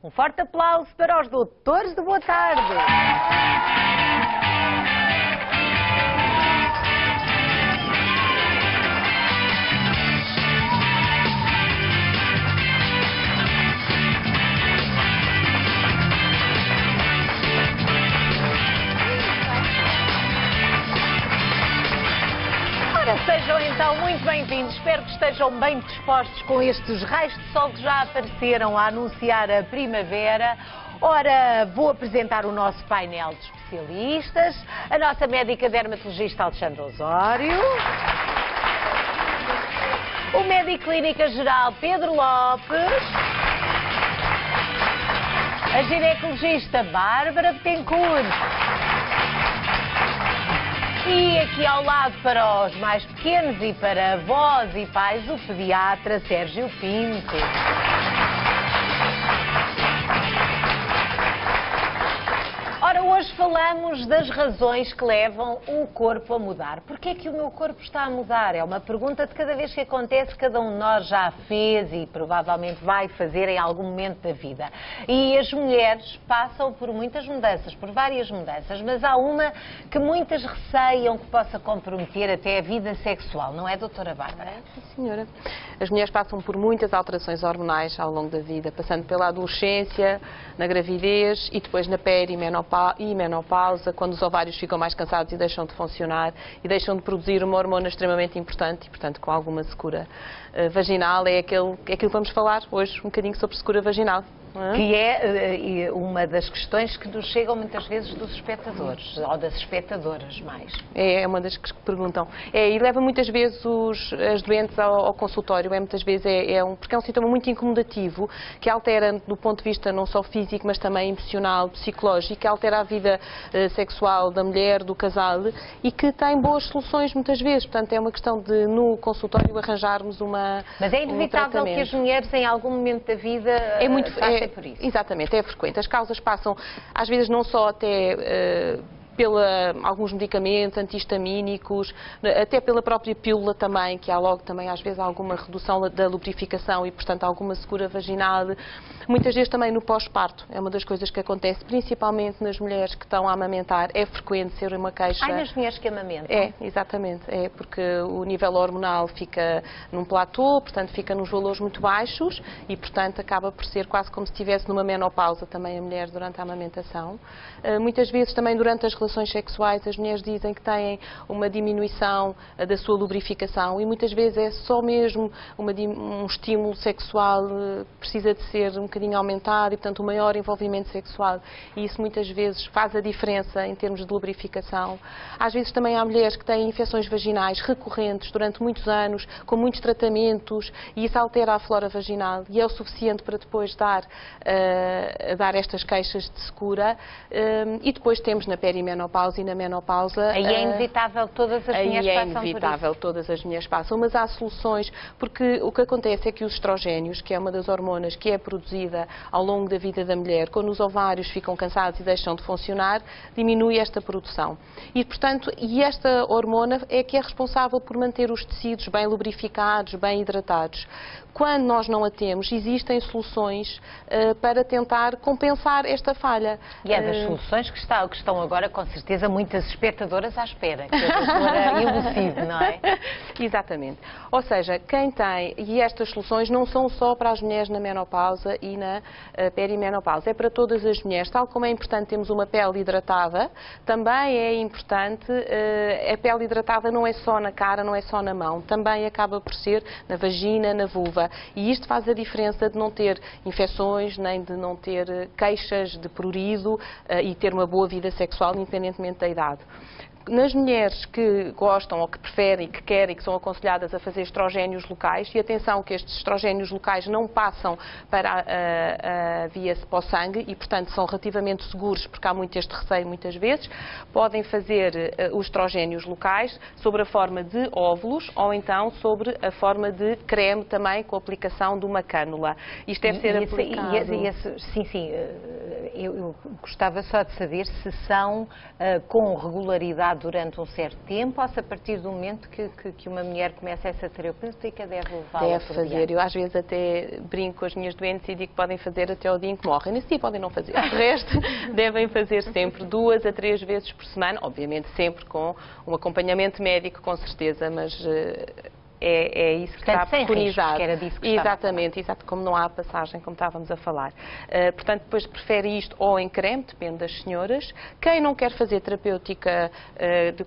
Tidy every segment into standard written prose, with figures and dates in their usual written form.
Um forte aplauso para os doutores de boa tarde. Sejam então muito bem-vindos, espero que estejam bem dispostos com estes raios de sol que já apareceram a anunciar a primavera. Ora, vou apresentar o nosso painel de especialistas, a nossa médica dermatologista Alexandra Osório, o médico clínica geral Pedro Lopes, a ginecologista Bárbara Betancourt. E aqui ao lado, para os mais pequenos e para avós e pais, o pediatra Sérgio Pinto. Ora, hoje falamos das razões que levam o corpo a mudar. Porquê é que o meu corpo está a mudar? É uma pergunta de cada vez que acontece, cada um de nós já a fez e provavelmente vai fazer em algum momento da vida. E as mulheres passam por muitas mudanças, por várias mudanças, mas há uma que muitas receiam que possa comprometer até a vida sexual, não é, doutora Bárbara? Sim, senhora. As mulheres passam por muitas alterações hormonais ao longo da vida, passando pela adolescência, na gravidez e depois na menopausa, quando os ovários ficam mais cansados e deixam de funcionar e deixam de produzir uma hormona extremamente importante e, portanto, com alguma secura vaginal. É aquilo que vamos falar hoje, um bocadinho sobre secura vaginal. Que é uma das questões que nos chegam muitas vezes dos espectadores, ou das espectadoras mais. É uma das que perguntam. E leva muitas vezes as doentes ao consultório, porque é um sintoma muito incomodativo, que altera do ponto de vista não só físico, mas também emocional, psicológico, que altera a vida sexual da mulher, do casal, e que tem boas soluções muitas vezes. Portanto, é uma questão de, no consultório, arranjarmos Mas é inevitável que as mulheres, em algum momento da vida, passem por isso. Exatamente, é frequente. As causas passam, às vezes, não só até alguns medicamentos antihistamínicos, até pela própria pílula também, que há logo também às vezes alguma redução da lubrificação e, portanto, alguma secura vaginal. Muitas vezes também no pós-parto, é uma das coisas que acontece, principalmente nas mulheres que estão a amamentar, é frequente ser uma queixa. Nas mulheres que amamentam? Exatamente, porque o nível hormonal fica num platô, portanto fica nos valores muito baixos e, portanto, acaba por ser quase como se estivesse numa menopausa também a mulher durante a amamentação. Muitas vezes também durante as relações sexuais as mulheres dizem que têm uma diminuição da sua lubrificação e muitas vezes é só mesmo um estímulo sexual que precisa de ser um bocadinho aumentado e, portanto, um maior envolvimento sexual. E isso muitas vezes faz a diferença em termos de lubrificação. Às vezes também há mulheres que têm infecções vaginais recorrentes durante muitos anos, com muitos tratamentos, e isso altera a flora vaginal e é o suficiente para depois dar estas queixas de secura. E depois temos na perimenopausa e na menopausa. Aí é inevitável todas as mulheres passam por isso. É inevitável todas as mulheres passam, mas há soluções, porque o que acontece é que os estrogénios, que é uma das hormonas que é produzida ao longo da vida da mulher, quando os ovários ficam cansados e deixam de funcionar, diminui esta produção. E, portanto, esta hormona é que é responsável por manter os tecidos bem lubrificados, bem hidratados. Quando nós não a temos, existem soluções para tentar compensar esta falha. E é das soluções que estão agora, com certeza, muitas espectadoras à espera, que a doutora elucide, não é? Exatamente. Ou seja, quem tem, e estas soluções não são só para as mulheres na menopausa e na perimenopausa, é para todas as mulheres. Tal como é importante termos uma pele hidratada, também é importante, a pele hidratada não é só na cara, não é só na mão, também acaba por ser na vagina, na vulva. E isto faz a diferença de não ter infecções, nem de não ter queixas de prurido e ter uma boa vida sexual, independentemente da idade. Nas mulheres que gostam ou que preferem, que querem, que são aconselhadas a fazer estrogénios locais, e atenção que estes estrogénios locais não passam para a via para o sangue e, portanto, são relativamente seguros, porque há muito este receio muitas vezes, podem fazer os estrogénios locais sobre a forma de óvulos ou então sobre a forma de creme também com a aplicação de uma cânula. Isto deve ser aplicado. Sim, Eu gostava só de saber se são com regularidade durante um certo tempo ou se a partir do momento que uma mulher começa essa terapêutica deve levá-la. Deve fazer. Eu às vezes até brinco com as minhas doentes e digo que podem fazer até ao dia em que morrem. Nesse dia podem não fazer. O resto devem fazer sempre 2 a 3 vezes por semana, obviamente sempre com um acompanhamento médico, com certeza, mas é isso que está preconizado. Era disso que exatamente, exato, como não há passagem, como estávamos a falar. Portanto, depois prefere isto ou em creme, depende das senhoras. Quem não quer fazer terapêutica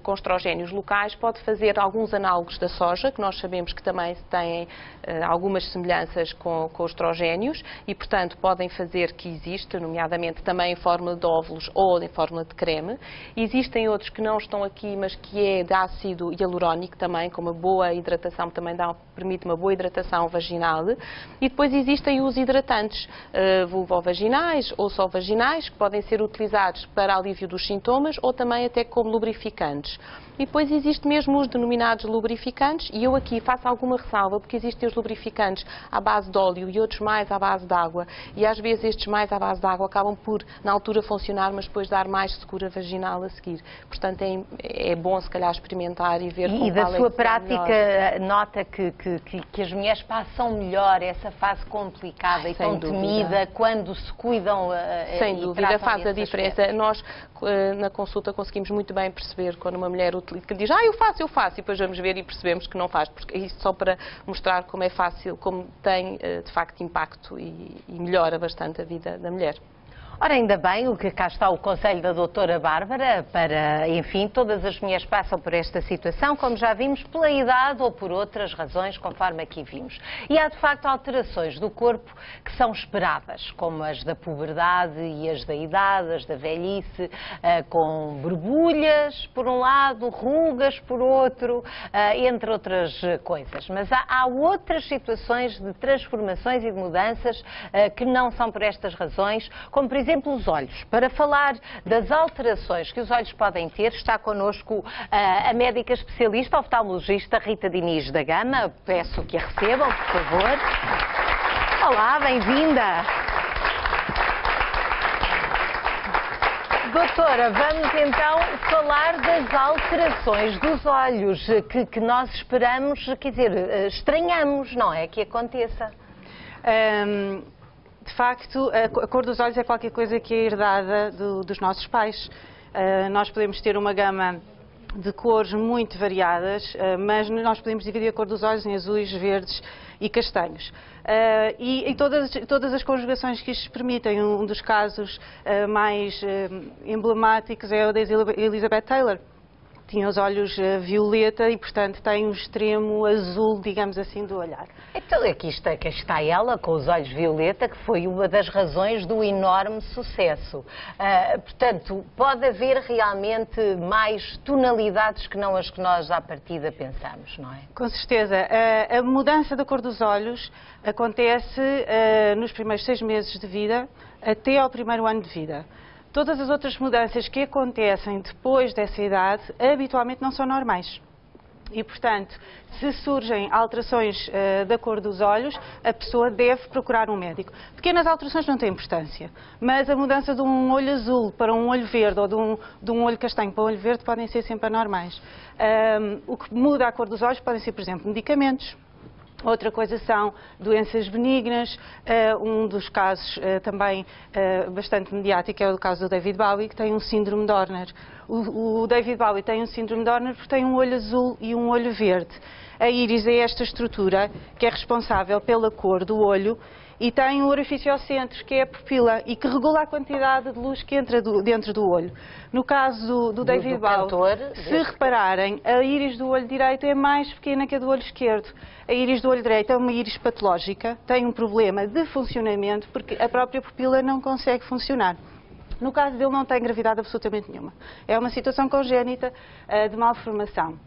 com estrogénios locais pode fazer alguns análogos da soja, que nós sabemos que também têm algumas semelhanças com os estrogénios e, portanto, podem fazer que existe, nomeadamente também em forma de óvulos ou em forma de creme. Existem outros que não estão aqui, mas que é de ácido hialurónico também, com uma boa hidratação, também permite uma boa hidratação vaginal. E depois existem os hidratantes vulvovaginais ou só vaginais, que podem ser utilizados para alívio dos sintomas ou também até como lubrificantes. E depois existe mesmo os denominados lubrificantes, e eu aqui faço alguma ressalva, porque existem os lubrificantes à base de óleo e outros mais à base de água, e às vezes estes mais à base de água acabam por, na altura, funcionar, mas depois dar mais secura vaginal a seguir. Portanto, é bom, se calhar, experimentar e ver como. E da sua prática, nota que as mulheres passam melhor essa fase complicada e tão temida quando se cuidam. Sem dúvida, faz a diferença. Nós, na consulta, conseguimos muito bem perceber quando uma mulher que diz, eu faço, e depois vamos ver e percebemos que não faz, porque isso só para mostrar como é fácil, como tem, de facto, impacto e melhora bastante a vida da mulher. Ora, ainda bem, o que cá está o conselho da doutora Bárbara para, enfim, todas as mulheres passam por esta situação, como já vimos, pela idade ou por outras razões, conforme aqui vimos. E há, de facto, alterações do corpo que são esperadas, como as da puberdade e as da idade, as da velhice, com borbulhas, por um lado, rugas, por outro, entre outras coisas. Mas há outras situações de transformações e de mudanças que não são por estas razões, como, por exemplo, os olhos. Para falar das alterações que os olhos podem ter, está connosco a médica especialista, oftalmologista Rita Diniz da Gama. Peço que a recebam, por favor. Olá, bem-vinda. Doutora, vamos então falar das alterações dos olhos que nós esperamos, quer dizer, estranhamos, não é, que aconteça? De facto, a cor dos olhos é qualquer coisa que é herdada dos nossos pais. Nós podemos ter uma gama de cores muito variadas, mas nós podemos dividir a cor dos olhos em azuis, verdes e castanhos. E todas as conjugações que isto permitem, um dos casos mais emblemáticos é o da Elizabeth Taylor. Tinha os olhos violeta e, portanto, tem um extremo azul, digamos assim, do olhar. Então, aqui está ela, com os olhos violeta, que foi uma das razões do enorme sucesso. Portanto, pode haver realmente mais tonalidades que não as que nós, à partida, pensamos, não é? Com certeza. A mudança da cor dos olhos acontece nos primeiros 6 meses de vida até ao primeiro ano de vida. Todas as outras mudanças que acontecem depois dessa idade, habitualmente não são normais. E, portanto, se surgem alterações da cor dos olhos, a pessoa deve procurar um médico. Pequenas alterações não têm importância, mas a mudança de um olho azul para um olho verde ou de um olho castanho para um olho verde podem ser sempre anormais. O que muda a cor dos olhos podem ser, por exemplo, medicamentos. Outra coisa são doenças benignas. Um dos casos também bastante mediático é o caso do David Bowie, que tem um síndrome de Horner. O David Bowie tem um síndrome de Horner porque tem um olho azul e um olho verde. A íris é esta estrutura que é responsável pela cor do olho e tem um orifício ao centro, que é a pupila, e que regula a quantidade de luz que entra dentro do olho. No caso do David Bowie, se repararem, a íris do olho direito é mais pequena que a do olho esquerdo. A íris do olho direito é uma íris patológica, tem um problema de funcionamento, porque a própria pupila não consegue funcionar. No caso dele, não tem gravidade absolutamente nenhuma. É uma situação congénita de malformação.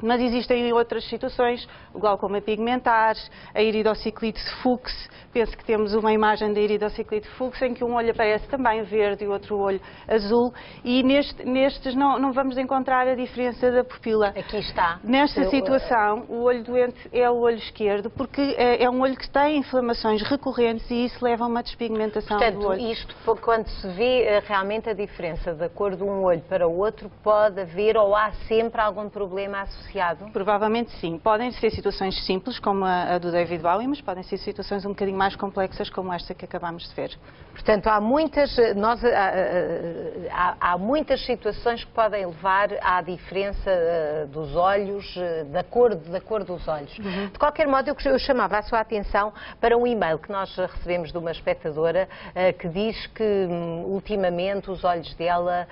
Mas existem outras situações, o glaucoma pigmentar, a iridociclite Fuchs. Penso que temos uma imagem da iridociclite Fuchs em que um olho aparece também verde e o outro olho azul. E nestes não vamos encontrar a diferença da pupila. Aqui está. Nesta situação, o olho doente é o olho esquerdo, porque é um olho que tem inflamações recorrentes e isso leva a uma despigmentação do olho. Portanto, isto, quando se vê realmente a diferença da cor de um olho para o outro, pode haver ou há sempre algum problema associado? Provavelmente sim. Podem ser situações simples, como a do David Bowie, mas podem ser situações um bocadinho mais complexas, como esta que acabámos de ver. Portanto, há muitas situações que podem levar à diferença dos olhos, da cor dos olhos. De qualquer modo, eu chamava a sua atenção para um e-mail que nós recebemos de uma espectadora que diz que ultimamente os olhos dela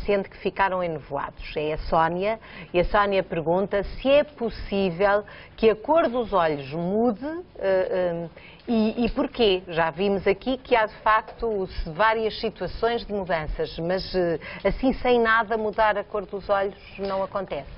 sente que ficaram enevoados. É a Sónia, e a Sónia pergunta se é possível que a cor dos olhos mude e porquê. Já vimos aqui que há de facto várias situações de mudanças, mas assim sem nada mudar a cor dos olhos não acontece.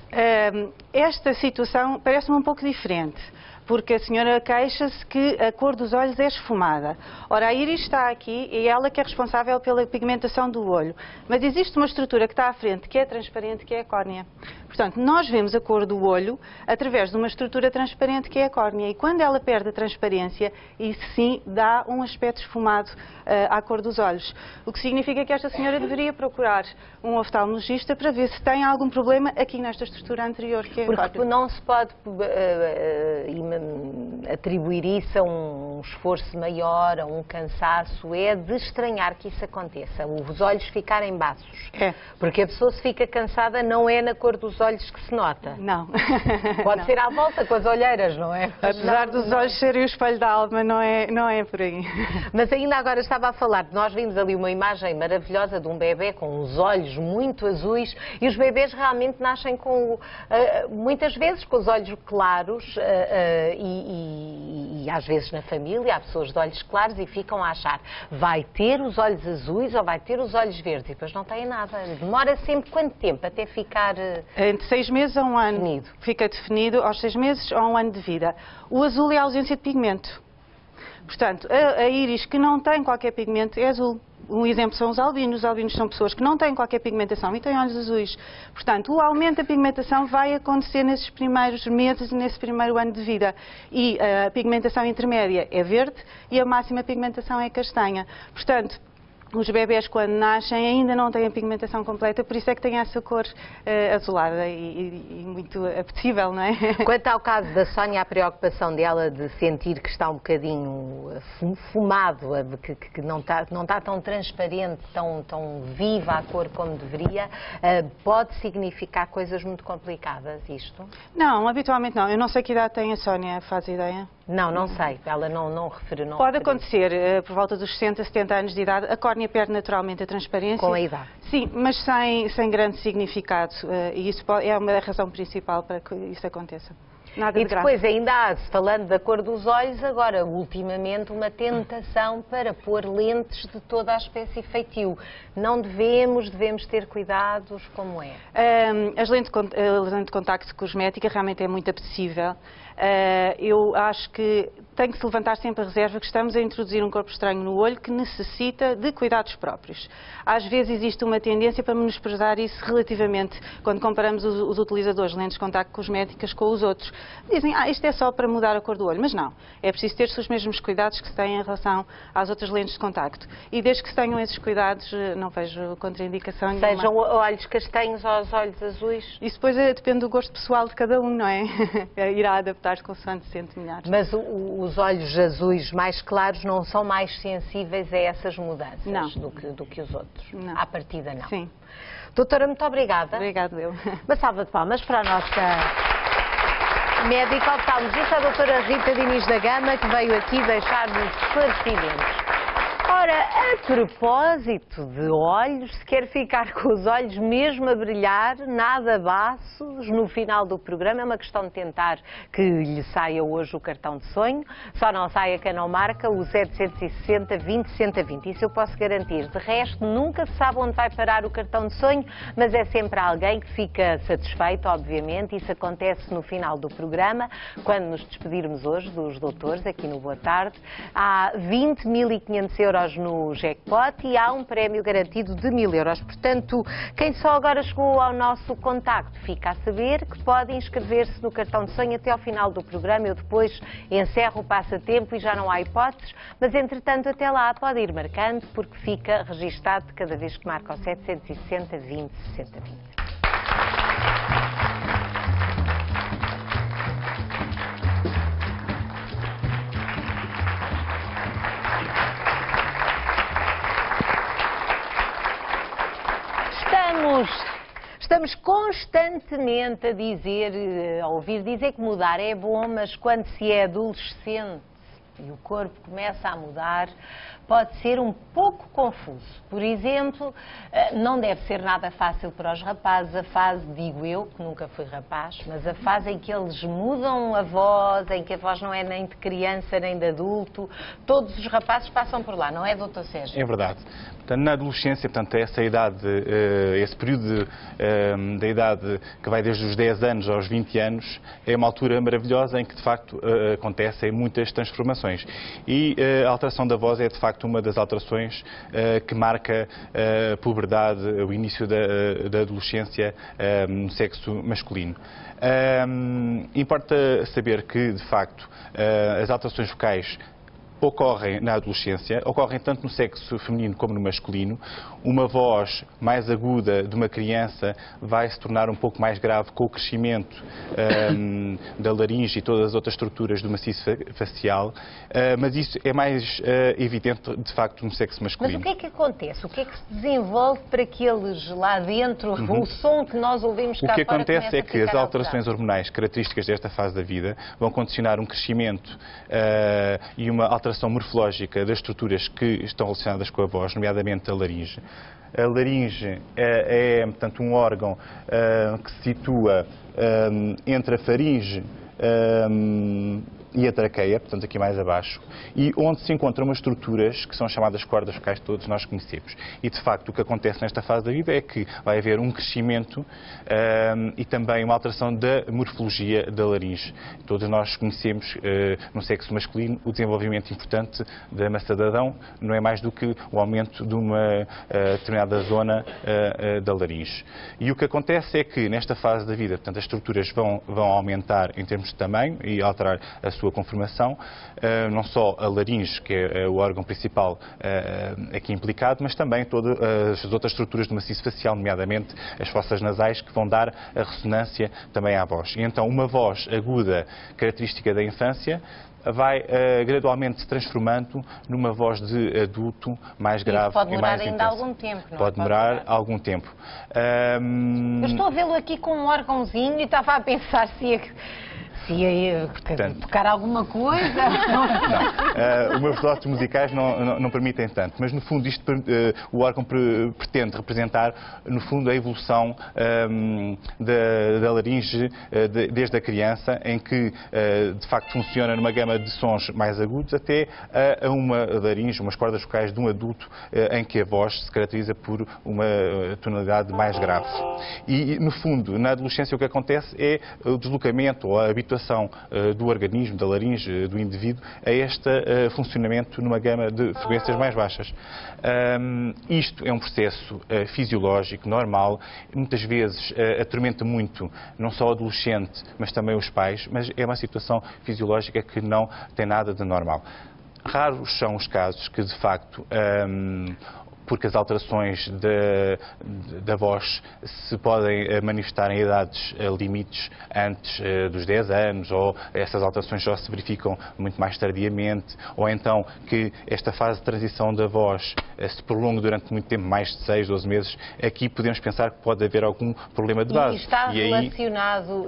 Esta situação parece-me um pouco diferente, porque a senhora queixa-se que a cor dos olhos é esfumada. Ora, a íris está aqui e é ela que é responsável pela pigmentação do olho. Mas existe uma estrutura que está à frente, que é transparente, que é a córnea. Portanto, nós vemos a cor do olho através de uma estrutura transparente, que é a córnea. E quando ela perde a transparência, isso sim dá um aspecto esfumado à cor dos olhos. O que significa que esta senhora deveria procurar um oftalmologista para ver se tem algum problema aqui nesta estrutura anterior, que é a córnea. Porque não se pode atribuir isso a um esforço maior, a um cansaço, é de estranhar que isso aconteça, os olhos ficarem baços. É. Porque a pessoa se fica cansada não é na cor dos olhos que se nota. Não. Pode não. ser à volta com as olheiras, não é? Apesar dos olhos serem o espelho da alma, não é por aí. Mas ainda agora estava a falar, nós vimos ali uma imagem maravilhosa de um bebê com os olhos muito azuis e os bebês realmente nascem com, muitas vezes com os olhos claros e às vezes na família há pessoas de olhos claros e ficam a achar vai ter os olhos azuis ou vai ter os olhos verdes e depois não tem nada. Demora sempre quanto tempo até ficar entre 6 meses a 1 ano. Definido. Fica definido aos 6 meses ou 1 ano de vida. O azul é a ausência de pigmento. Portanto, a íris que não tem qualquer pigmento é azul. Um exemplo são os albinos. Os albinos são pessoas que não têm qualquer pigmentação e têm olhos azuis. Portanto, o aumento da pigmentação vai acontecer nesses primeiros meses e nesse primeiro ano de vida. E a pigmentação intermédia é verde e a máxima pigmentação é castanha. Portanto, os bebés, quando nascem, ainda não têm a pigmentação completa, por isso é que têm essa cor azulada e muito apetecível, não é? Quanto ao caso da Sónia, a preocupação dela de sentir que está um bocadinho fumado, que não está tão transparente, tão viva a cor como deveria, pode significar coisas muito complicadas, isto? Não, habitualmente não. Eu não sei que idade tem a Sónia, faz ideia? Não sei. Ela não refere. Pode acontecer, por volta dos 60, 70 anos de idade, a córnea perde naturalmente a transparência. Com a idade. Sim, mas sem grande significado. E isso é uma razão principal para que isso aconteça. Nada e de grave. depois ainda há, falando da cor dos olhos, agora, ultimamente, uma tentação para pôr lentes de toda a espécie e feitio. Não devemos ter cuidados, como é? A lente de contacto cosmética realmente é muito apetecível. Eu acho que tem que se levantar sempre a reserva que estamos a introduzir um corpo estranho no olho que necessita de cuidados próprios. Às vezes existe uma tendência para menosprezar isso relativamente quando comparamos os utilizadores de lentes de contacto cosméticas com os outros. Dizem, isto é só para mudar a cor do olho, mas não. É preciso ter os mesmos cuidados que se têm em relação às outras lentes de contacto. E desde que se tenham esses cuidados, não vejo contraindicação nenhuma. Sejam olhos castanhos ou os olhos azuis? Isso depois depende do gosto pessoal de cada um, não é? Irá adaptar-se consoante se sente melhor. Mas os olhos azuis mais claros não são mais sensíveis a essas mudanças do que os outros? Não. À partida, não. Sim. Doutora, muito obrigada. Obrigada, eu. Uma salva de palmas para a nossa médica oftalmologista, a doutora Rita Diniz da Gama, que veio aqui deixar-nos esclarecimentos. Ora, Ora, a propósito de olhos, se quer ficar com os olhos mesmo a brilhar, nada baços, no final do programa é uma questão de tentar que lhe saia hoje o cartão de sonho. Só não saia quem não marca o 760 20 120. Isso eu posso garantir. De resto, nunca se sabe onde vai parar o cartão de sonho, mas é sempre alguém que fica satisfeito, obviamente. Isso acontece no final do programa, quando nos despedirmos hoje dos doutores aqui no Boa Tarde. Há 20.500 euros no jackpot e há um prémio garantido de 1.000 euros. Portanto, quem só agora chegou ao nosso contacto fica a saber que pode inscrever-se no cartão de sonho até ao final do programa. Eu depois encerro o passatempo e já não há hipóteses, mas entretanto até lá pode ir marcando porque fica registado cada vez que marca o 760 20 60 20. Estamos constantemente a ouvir dizer que mudar é bom, mas quando se é adolescente e o corpo começa a mudar, pode ser um pouco confuso. Por exemplo, não deve ser nada fácil para os rapazes, a fase, digo eu, que nunca fui rapaz, mas a fase em que eles mudam a voz, em que a voz não é nem de criança nem de adulto. Todos os rapazes passam por lá, não é, doutor Sérgio? É verdade. Portanto, na adolescência, portanto, essa idade, esse período da idade que vai desde os 10 anos aos 20 anos, é uma altura maravilhosa em que, de facto, acontecem muitas transformações. E a alteração da voz é, de facto, uma das alterações que marca a puberdade, o início da adolescência no sexo masculino. Importa saber que, de facto, as alterações vocais ocorrem na adolescência, ocorrem tanto no sexo feminino como no masculino. Uma voz mais aguda de uma criança vai se tornar um pouco mais grave com o crescimento da laringe e todas as outras estruturas do maciço facial, mas isso é mais evidente, de facto, no sexo masculino. Mas o que é que acontece? O que é que se desenvolve para que eles lá dentro, o som que nós ouvimos cá fora... O que acontece é que as alterações hormonais características desta fase da vida vão condicionar um crescimento e uma alteração morfológica das estruturas que estão relacionadas com a voz, nomeadamente a laringe. A laringe é portanto, um órgão que se situa entre a faringe e a traqueia, portanto aqui mais abaixo, e onde se encontram umas estruturas que são chamadas cordas vocais, que todos nós conhecemos. E de facto o que acontece nesta fase da vida é que vai haver um crescimento e também uma alteração da morfologia da laringe. Todos nós conhecemos no sexo masculino o desenvolvimento importante da maçã de Adão, não é mais do que o aumento de uma determinada zona da laringe. E o que acontece é que nesta fase da vida, portanto, as estruturas vão aumentar em termos de tamanho e alterar a sua conformação, não só a laringe, que é o órgão principal aqui implicado, mas também todas as outras estruturas do maciço facial, nomeadamente as fossas nasais, que vão dar a ressonância também à voz. E então uma voz aguda, característica da infância, vai gradualmente se transformando numa voz de adulto mais grave e mais intensa. Pode demorar ainda algum tempo, não é? Pode demorar algum tempo. Eu estou a vê-lo aqui com um órgãozinho e estava a pensar se ia tocar alguma coisa. Os meus dotes musicais não permitem tanto, mas no fundo isto, o órgão pretende representar, no fundo, a evolução da laringe desde a criança, em que de facto funciona numa gama de sons mais agudos, até a uma laringe, umas cordas vocais de um adulto, em que a voz se caracteriza por uma tonalidade mais grave. E no fundo, na adolescência o que acontece é o deslocamento ou a habituação do organismo, da laringe do indivíduo, a este funcionamento numa gama de frequências mais baixas. Isto é um processo fisiológico, normal, muitas vezes atormenta muito não só o adolescente, mas também os pais, mas é uma situação fisiológica que não tem nada de normal. Raros são os casos que, de facto, porque as alterações da voz se podem manifestar em idades limites antes dos 10 anos, ou essas alterações só se verificam muito mais tardiamente, ou então que esta fase de transição da voz se prolongue durante muito tempo, mais de 6, 12 meses, aqui podemos pensar que pode haver algum problema de base. E está relacionado,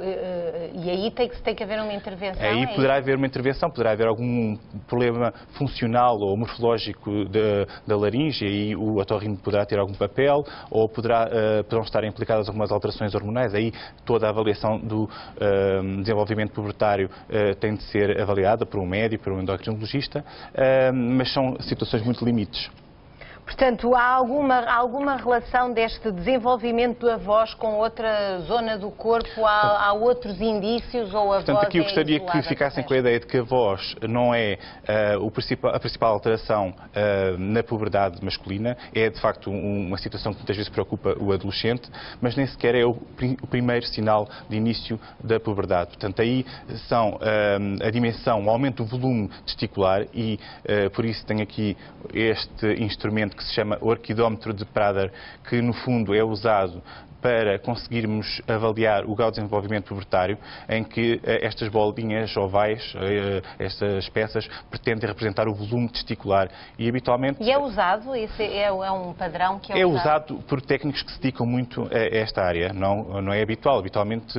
e aí tem que haver uma intervenção? Aí poderá haver uma intervenção, poderá haver algum problema funcional ou morfológico da laringe, e aí o otorrino poderá ter algum papel, ou poderão estar implicadas algumas alterações hormonais. Aí toda a avaliação do desenvolvimento pubertário tem de ser avaliada por um médico, por um endocrinologista, mas são situações muito limites. Portanto, há alguma relação deste desenvolvimento da voz com outra zona do corpo? Há outros indícios, ou a voz aqui eu gostaria que ficassem com a ideia de que a voz não é a principal alteração na puberdade masculina. É, de facto, uma situação que muitas vezes preocupa o adolescente, mas nem sequer é o primeiro sinal de início da puberdade. Portanto, aí são a dimensão, o aumento do volume testicular, e por isso tenho aqui este instrumento que se chama orquidómetro de Prader, que no fundo é usado para conseguirmos avaliar o grau de desenvolvimento pubertário, em que estas bolinhas ovais, estas peças, pretendem representar o volume testicular. E habitualmente... E é usado? Esse é um padrão que é usado por técnicos que se dedicam muito a esta área. Não é habitual. Habitualmente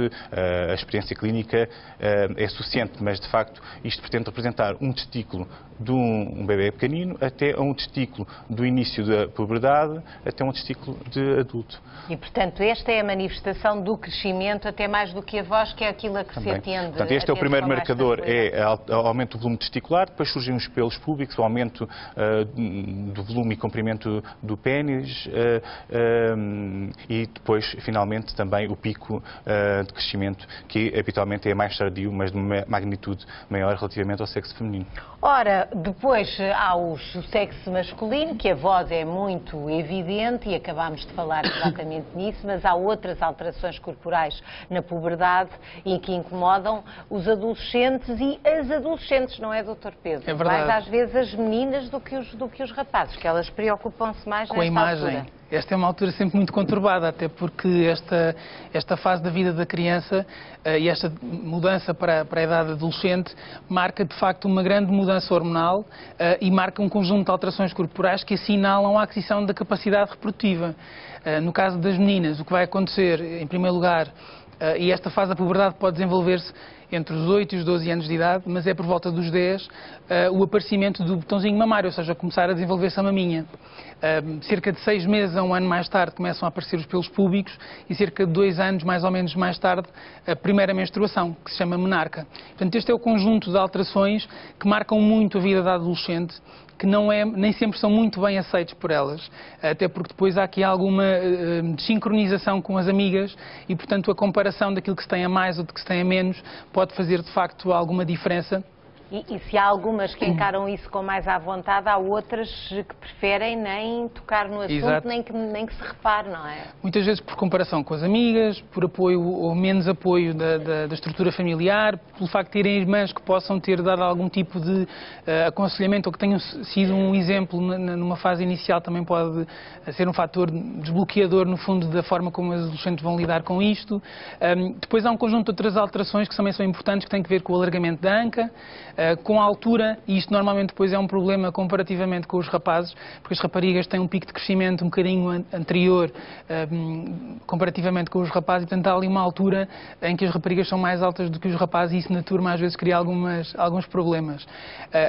a experiência clínica é suficiente, mas de facto isto pretende representar um testículo de um bebê pequenino até um testículo do início da puberdade até um testículo de adulto. E portanto esta é a manifestação do crescimento, até mais do que a voz, que é aquilo a que se atende. Portanto, este é o primeiro marcador, é o aumento do volume testicular, depois surgem os pelos púbicos, o aumento do volume e comprimento do pênis, e depois, finalmente, também o pico de crescimento, que habitualmente é mais tardio, mas de uma magnitude maior relativamente ao sexo feminino. Ora, depois há o sexo masculino, que a voz é muito evidente, e acabámos de falar exatamente nisso, mas há outras alterações corporais na puberdade e que incomodam os adolescentes e as adolescentes, não é, Dr. Pedro? É verdade. Mais às vezes as meninas do que os rapazes, que elas preocupam-se mais com a imagem. Altura. Esta é uma altura sempre muito conturbada, até porque esta fase da vida da criança e esta mudança para a idade adolescente marca de facto uma grande mudança hormonal e marca um conjunto de alterações corporais que assinalam a aquisição da capacidade reprodutiva. No caso das meninas, o que vai acontecer, em primeiro lugar, e esta fase da puberdade pode desenvolver-se entre os 8 e os 12 anos de idade, mas é por volta dos 10 o aparecimento do botãozinho mamário, ou seja, começar a desenvolver-se a maminha. Cerca de 6 meses a um ano mais tarde começam a aparecer os pelos púbicos e cerca de 2 anos, mais ou menos mais tarde, a primeira menstruação, que se chama menarca. Portanto, este é o conjunto de alterações que marcam muito a vida da adolescente, que nem sempre são muito bem aceitos por elas, até porque depois há aqui alguma desincronização com as amigas e, portanto, a comparação daquilo que se tem a mais ou do que se tem a menos pode fazer, de facto, alguma diferença. E se há algumas que encaram isso com mais à vontade, há outras que preferem nem tocar no assunto, nem que se repare, não é? Muitas vezes por comparação com as amigas, por apoio ou menos apoio da estrutura familiar, pelo facto de terem irmãs que possam ter dado algum tipo de aconselhamento ou que tenham sido um exemplo numa fase inicial, também pode ser um fator desbloqueador, no fundo, da forma como os adolescentes vão lidar com isto. Depois há um conjunto de outras alterações que também são importantes, que têm que ver com o alargamento da anca, com a altura, e isto normalmente depois é um problema comparativamente com os rapazes, porque as raparigas têm um pico de crescimento um bocadinho anterior comparativamente com os rapazes, e portanto há ali uma altura em que as raparigas são mais altas do que os rapazes e isso na turma às vezes cria alguns problemas.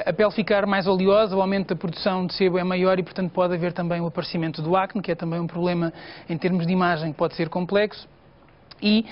A pele ficar mais oleosa, o aumento da produção de sebo é maior e portanto pode haver também o aparecimento do acne, que é também um problema em termos de imagem que pode ser complexo. E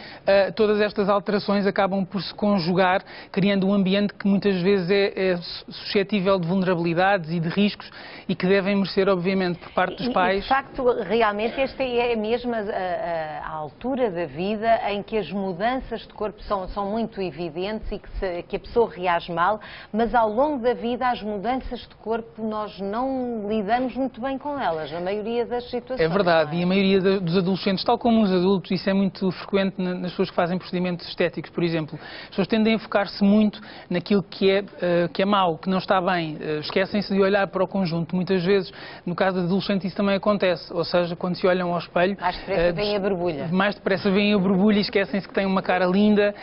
todas estas alterações acabam por se conjugar, criando um ambiente que muitas vezes é suscetível de vulnerabilidades e de riscos e que devem merecer, obviamente, por parte dos pais. De facto, realmente esta é mesmo a altura da vida em que as mudanças de corpo são muito evidentes e que a pessoa reage mal, mas ao longo da vida as mudanças de corpo nós não lidamos muito bem com elas, na maioria das situações. É verdade, e a maioria dos adolescentes, tal como os adultos, isso é muito frequente frequente nas pessoas que fazem procedimentos estéticos, por exemplo. As pessoas tendem a focar-se muito naquilo que é mau, que não está bem. Esquecem-se de olhar para o conjunto. Muitas vezes, no caso do adolescente, isso também acontece. Ou seja, quando se olham ao espelho... Mais depressa vem a borbulha. Mais depressa vem a borbulha e esquecem-se que têm uma cara linda,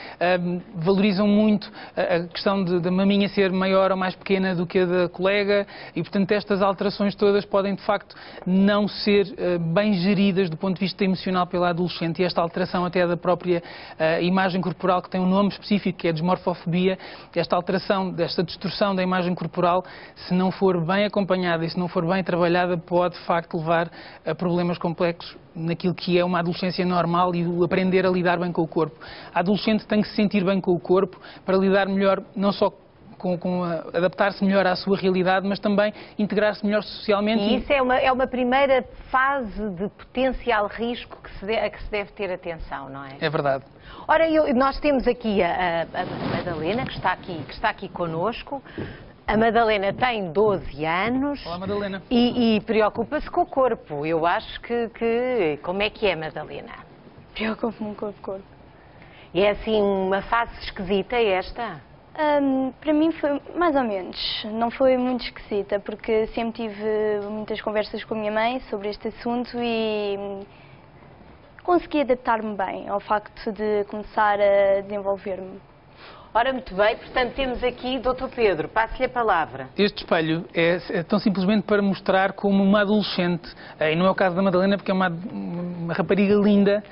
valorizam muito a questão da maminha ser maior ou mais pequena do que a da colega e, portanto, estas alterações todas podem, de facto, não ser bem geridas do ponto de vista emocional pela adolescente e esta alteração até da própria imagem corporal, que tem um nome específico, que é a desmorfofobia, esta alteração, desta distorção da imagem corporal, se não for bem acompanhada e se não for bem trabalhada, pode, de facto, levar a problemas complexos naquilo que é uma adolescência normal e o aprender a lidar bem com o corpo. A adolescente tem que se sentir bem com o corpo para lidar melhor, não só adaptar-se melhor à sua realidade, mas também integrar-se melhor socialmente. E isso é uma primeira fase de potencial risco a que se deve ter atenção, não é? É verdade. Ora, nós temos aqui a Madalena, que está aqui connosco. A Madalena tem 12 anos. Olá, Madalena. E preocupa-se com o corpo. Eu acho que... Como é que é, Madalena? Preocupo-me com o corpo. E é assim uma fase esquisita esta? Para mim foi mais ou menos. Não foi muito esquisita, porque sempre tive muitas conversas com a minha mãe sobre este assunto e consegui adaptar-me bem ao facto de começar a desenvolver-me. Ora, muito bem, portanto temos aqui Dr. Pedro, passo-lhe a palavra. Este espelho é tão simplesmente para mostrar como uma adolescente, e não é o caso da Madalena porque é uma rapariga linda,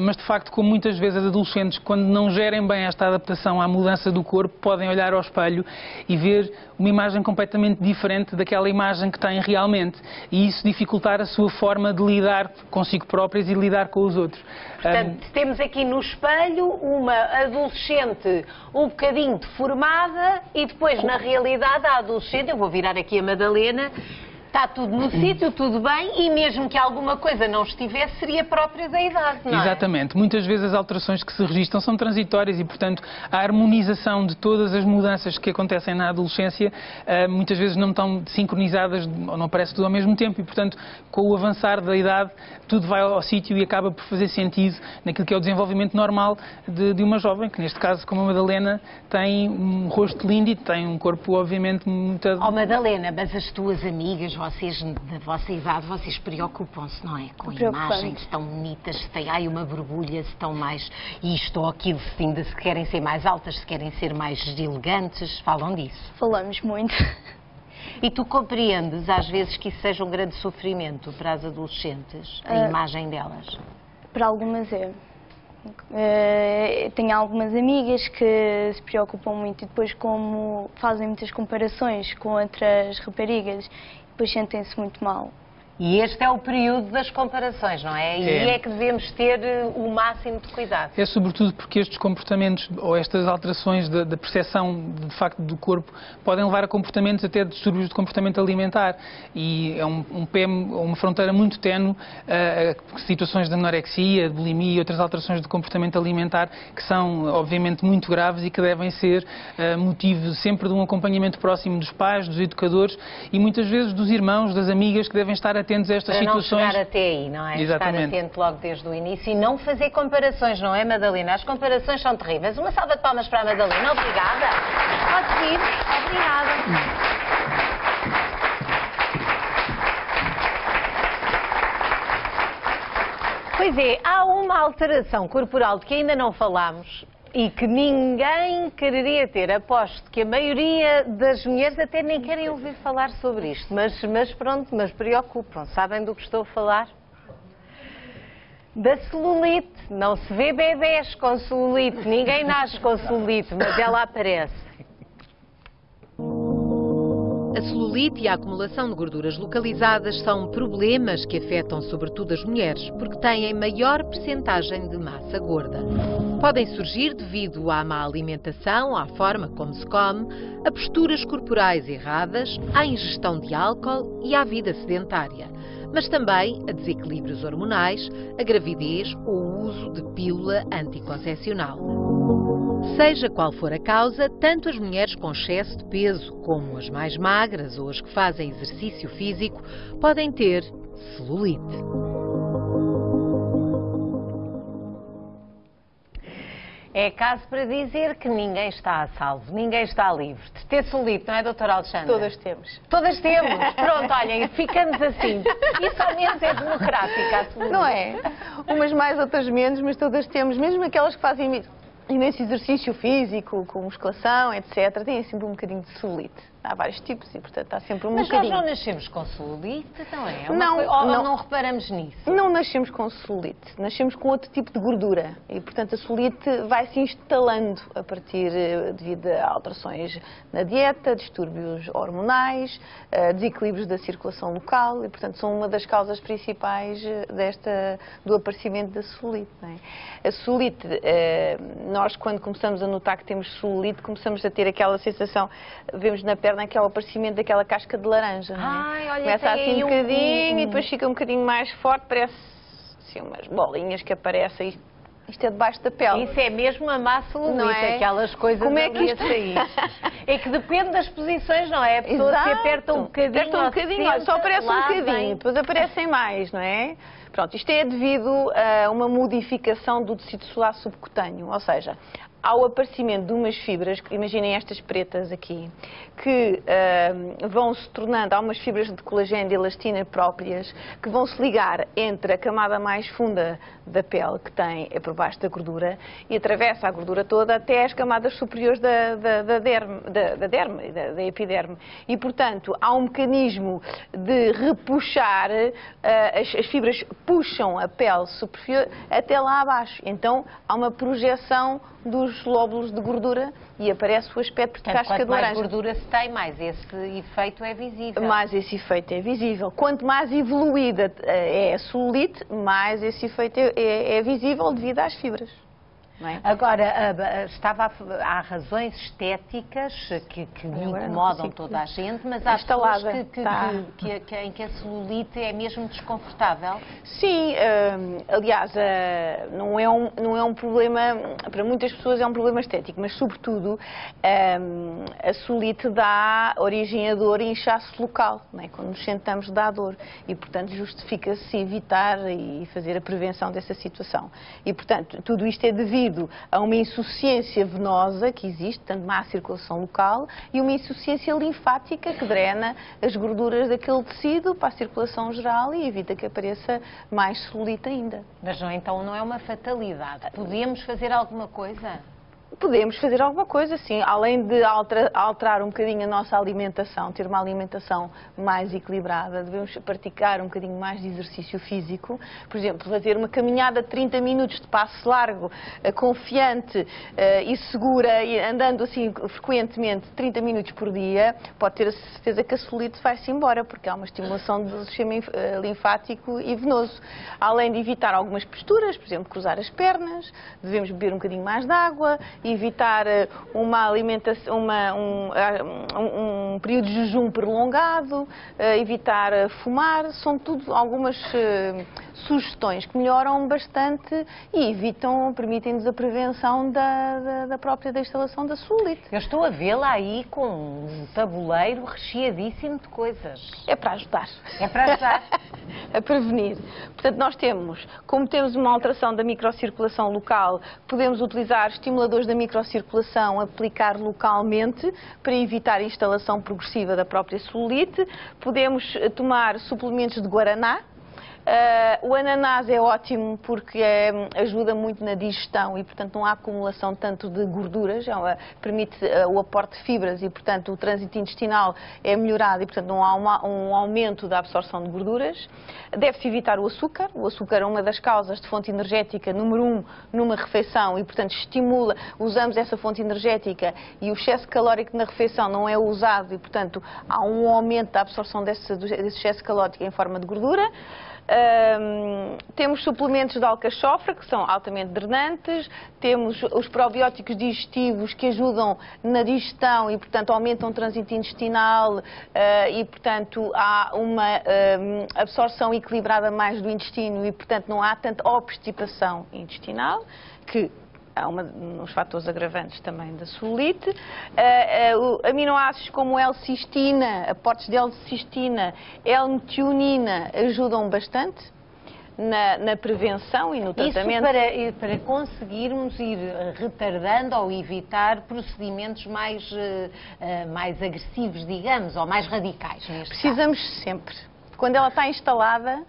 mas de facto como muitas vezes as adolescentes, quando não gerem bem esta adaptação à mudança do corpo, podem olhar ao espelho e ver uma imagem completamente diferente daquela imagem que têm realmente, e isso dificultar a sua forma de lidar consigo próprias e de lidar com os outros. Portanto, temos aqui no espelho uma adolescente um bocadinho deformada e depois, na realidade, a adolescente, eu vou virar aqui a Madalena, está tudo no sítio, tudo bem, e mesmo que alguma coisa não estivesse, seria própria da idade, não é? Exatamente. Muitas vezes as alterações que se registram são transitórias e, portanto, a harmonização de todas as mudanças que acontecem na adolescência muitas vezes não estão sincronizadas ou não aparece tudo ao mesmo tempo e, portanto, com o avançar da idade, tudo vai ao sítio e acaba por fazer sentido naquilo que é o desenvolvimento normal de uma jovem, que neste caso, como a Madalena, tem um rosto lindo e tem um corpo, obviamente, muito... Oh, Madalena, mas as tuas amigas, vocês, da vossa idade, vocês preocupam-se, não é? Com imagens tão bonitas, se têm uma borbulha, se estão mais isto ou aquilo, se querem ser mais altas, se querem ser mais elegantes, falam disso? Falamos muito. E tu compreendes, às vezes, que isso seja um grande sofrimento para as adolescentes, a imagem delas? Para algumas é. Tenho algumas amigas que se preocupam muito e depois, como fazem muitas comparações com outras raparigas, depois sentem-se muito mal. E este é o período das comparações, não é? E é que devemos ter o máximo de cuidado. É sobretudo porque estes comportamentos ou estas alterações da percepção de facto do corpo podem levar a comportamentos até de distúrbios de comportamento alimentar e é uma fronteira muito ténue a situações de anorexia, de bulimia e outras alterações de comportamento alimentar que são obviamente muito graves e que devem ser motivo sempre de um acompanhamento próximo dos pais, dos educadores e muitas vezes dos irmãos, das amigas que devem estar atentos a estas situações. Para não chegar até aí, não é? Exatamente. Estar atento logo desde o início e não fazer comparações, não é, Madalena? As comparações são terríveis. Uma salva de palmas para a Madalena. Obrigada. Pode ir. Obrigada. Pois é, há uma alteração corporal de que ainda não falámos e que ninguém quereria ter. Aposto que a maioria das mulheres até nem querem ouvir falar sobre isto, mas pronto, mas preocupam. Sabem do que estou a falar? Da celulite. Não se vê bebés com celulite, ninguém nasce com celulite, mas ela aparece. A celulite e a acumulação de gorduras localizadas são problemas que afetam sobretudo as mulheres, porque têm maior percentagem de massa gorda. Podem surgir devido à má alimentação, à forma como se come, a posturas corporais erradas, à ingestão de álcool e à vida sedentária, mas também a desequilíbrios hormonais, a gravidez ou o uso de pílula anticoncepcional. Seja qual for a causa, tanto as mulheres com excesso de peso como as mais magras ou as que fazem exercício físico podem ter celulite. É caso para dizer que ninguém está a salvo, ninguém está livre de ter celulite, não é, doutora Alexandra? Todas temos. Todas temos. Pronto, olhem, ficamos assim. Isso ao menos é democrática a celulite. Não é? Umas mais, outras menos, mas todas temos, mesmo aquelas que fazem imenso exercício físico, com musculação, etc., têm sempre um bocadinho de celulite. Há vários tipos e, portanto, há sempre um bocadinho. Mas nós não nascemos com celulite, não é? Não, ou não reparamos nisso? Não nascemos com celulite, nascemos com outro tipo de gordura e, portanto, a celulite vai se instalando a partir, devido a alterações na dieta, distúrbios hormonais, desequilíbrios da circulação local e, portanto, são uma das causas principais do aparecimento da celulite. Não é? A celulite, nós quando começamos a notar que temos celulite, começamos a ter aquela sensação, vemos na perna que é o aparecimento daquela casca de laranja. Não é? Ai, olha, começa assim um bocadinho e depois fica um bocadinho mais forte, parece assim, umas bolinhas que aparecem. Isto é debaixo da pele. Isso é mesmo a má celulite, Não é? Aquelas coisas Como é que ali isto a sair. É que depende das posições, não é? A pessoa se aperta um bocadinho, Aperta um bocadinho, olha, só aparece um bocadinho, depois aparecem mais, não é? Pronto, isto é devido a uma modificação do tecido solar subcutâneo, ou seja, ao aparecimento de umas fibras, imaginem estas pretas aqui, que vão se tornando, há umas fibras de colagênio e elastina próprias, que vão se ligar entre a camada mais funda da pele, que é por baixo da gordura, e atravessa a gordura toda até as camadas superiores da derme, da epiderme. E, portanto, há um mecanismo de repuxar, as fibras puxam a pele superior até lá abaixo. Então, há uma projeção dos lóbulos de gordura e aparece o aspecto de casca de laranja. Quanto mais gordura se tem, mais esse efeito é visível. Mais esse efeito é visível. Quanto mais evoluída é a celulite, mais esse efeito é visível devido às fibras. Não é? Agora, há razões estéticas que incomodam toda a gente, mas há pessoas em que a celulite é mesmo desconfortável. Sim, aliás, não é um problema, para muitas pessoas é um problema estético, mas sobretudo a celulite dá origem a dor e inchaço local, não é? Quando nos sentamos dá dor e, portanto, justifica-se evitar e fazer a prevenção dessa situação. E, portanto, tudo isto é devido a uma insuficiência venosa que existe, tanto má circulação local, e uma insuficiência linfática que drena as gorduras daquele tecido para a circulação geral e evita que apareça mais celulite ainda. Mas então não é uma fatalidade. Podemos fazer alguma coisa? Podemos fazer alguma coisa, sim, além de alterar um bocadinho a nossa alimentação, ter uma alimentação mais equilibrada, devemos praticar um bocadinho mais de exercício físico, por exemplo, fazer uma caminhada de 30 minutos de passo largo, confiante e segura, e andando assim frequentemente 30 minutos por dia, pode ter a certeza que a celulite vai-se embora, porque há uma estimulação do sistema linfático e venoso. Além de evitar algumas posturas, por exemplo, cruzar as pernas, devemos beber um bocadinho mais de água, evitar uma alimentação, um período de jejum prolongado, evitar fumar, são tudo algumas sugestões que melhoram bastante e permitem-nos a prevenção da própria instalação da celulite. Eu estou a vê-la aí com um tabuleiro recheadíssimo de coisas. É para ajudar. É para ajudar. A prevenir. Portanto, nós como temos uma alteração da microcirculação local, podemos utilizar estimuladores da microcirculação, aplicar localmente para evitar a instalação progressiva da própria celulite. Podemos tomar suplementos de guaraná. O ananás é ótimo porque ajuda muito na digestão e, portanto, não há acumulação tanto de gorduras, permite o aporte de fibras e, portanto, o trânsito intestinal é melhorado e, portanto, não há um aumento da absorção de gorduras. Deve-se evitar o açúcar. O açúcar é uma das causas de fonte energética número 1 numa refeição e, portanto, usamos essa fonte energética e o excesso calórico na refeição não é usado e, portanto, há um aumento da absorção desse excesso calórico em forma de gordura. Temos suplementos de alcachofra, que são altamente drenantes, temos os probióticos digestivos que ajudam na digestão e, portanto, aumentam o trânsito intestinal e, portanto, há uma absorção equilibrada mais do intestino e, portanto, não há tanta obstipação intestinal, que há uns fatores agravantes também da celulite. Aminoácidos como L-cistina, aportes de L-cistina, L-metionina ajudam bastante na prevenção e no tratamento. Isso para conseguirmos ir retardando ou evitar procedimentos mais agressivos, digamos, ou mais radicais. Precisamos sempre. Quando ela está instalada,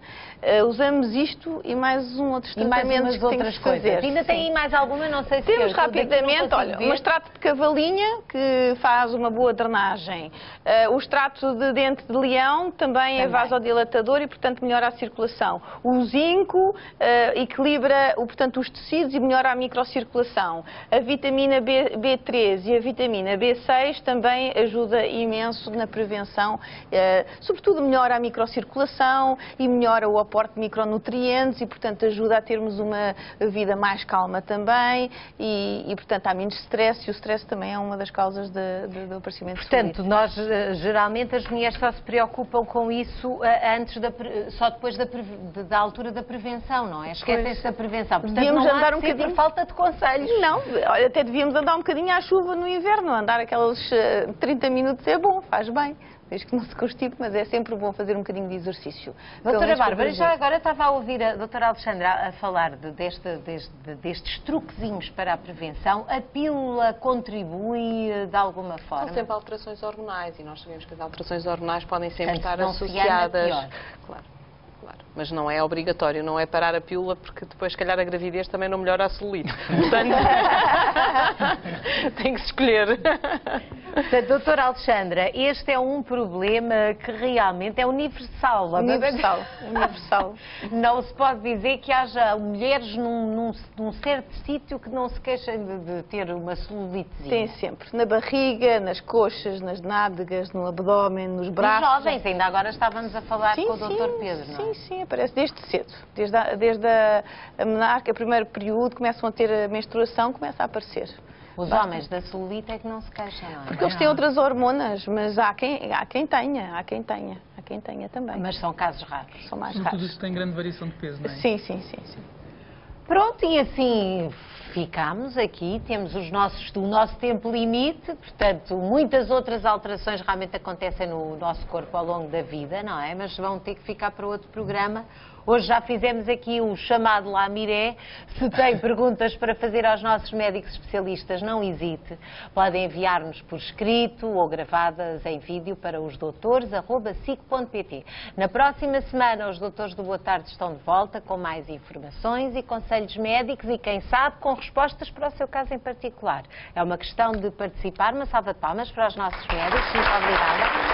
usamos isto e mais outros tratamentos que temos que fazer. Ainda tem mais alguma? Não sei se temos rapidamente, olha, um extrato de cavalinha que faz uma boa drenagem. O extrato de dente de leão também é vasodilatador e, portanto, melhora a circulação. O zinco equilibra, portanto, os tecidos e melhora a microcirculação. A vitamina B3 e a vitamina B6 também ajuda imenso na prevenção, sobretudo melhora a microcirculação e melhora o aporte de micronutrientes e, portanto, ajuda a termos uma vida mais calma também e portanto, há menos stress e o stress também é uma das causas do aparecimento de celulite. Portanto, nós, geralmente, as mulheres só se preocupam com isso só depois da altura da prevenção, não é? Esquecem-se da prevenção. Portanto, devíamos não andar há um bocadinho por falta de conselhos. Não, olha, até devíamos andar um bocadinho à chuva no inverno, andar aqueles 30 minutos é bom, faz bem. Desde que não se constipe, mas é sempre bom fazer um bocadinho de exercício. Doutora Bárbara, já agora estava a ouvir a doutora Alexandra a falar destes truquezinhos para a prevenção. A pílula contribui de alguma forma? São sempre alterações hormonais e nós sabemos que as alterações hormonais podem sempre Portanto, estar não se ganha, associadas. pior. Claro. Mas não é obrigatório, não é parar a pílula, porque depois, se calhar, a gravidez também não melhora a celulite. Portanto, tem que se escolher. Portanto, doutora Alexandra, este é um problema que realmente é universal. Universal. Não se pode dizer que haja mulheres num certo sítio que não se queixem de ter uma celulitezinha. Tem sempre. Na barriga, nas coxas, nas nádegas, no abdômen, nos braços. Os jovens, ainda agora estávamos a falar com o Dr. Pedro, não é? Sim, aparece desde cedo. Desde a menarca, o primeiro período, começam a ter a menstruação, começa a aparecer. Os homens da celulite é que não se queixam, não é? Porque eles têm outras hormonas, mas há quem tenha também. Mas são casos raros. São mais Tudo raros. isso tem grande variação de peso, não é? Sim. Pronto, e assim ficámos aqui, temos o nosso tempo limite, portanto, muitas outras alterações realmente acontecem no nosso corpo ao longo da vida, não é? Mas vão ter que ficar para outro programa. Hoje já fizemos aqui o chamado La Miré. Se tem perguntas para fazer aos nossos médicos especialistas, não hesite. Podem enviar-nos por escrito ou gravadas em vídeo para os doutores@sic.pt. Na próxima semana, os doutores do Boa Tarde estão de volta com mais informações e conselhos médicos e, quem sabe, com respostas para o seu caso em particular. É uma questão de participar. Uma salva de palmas para os nossos médicos. Muito obrigada.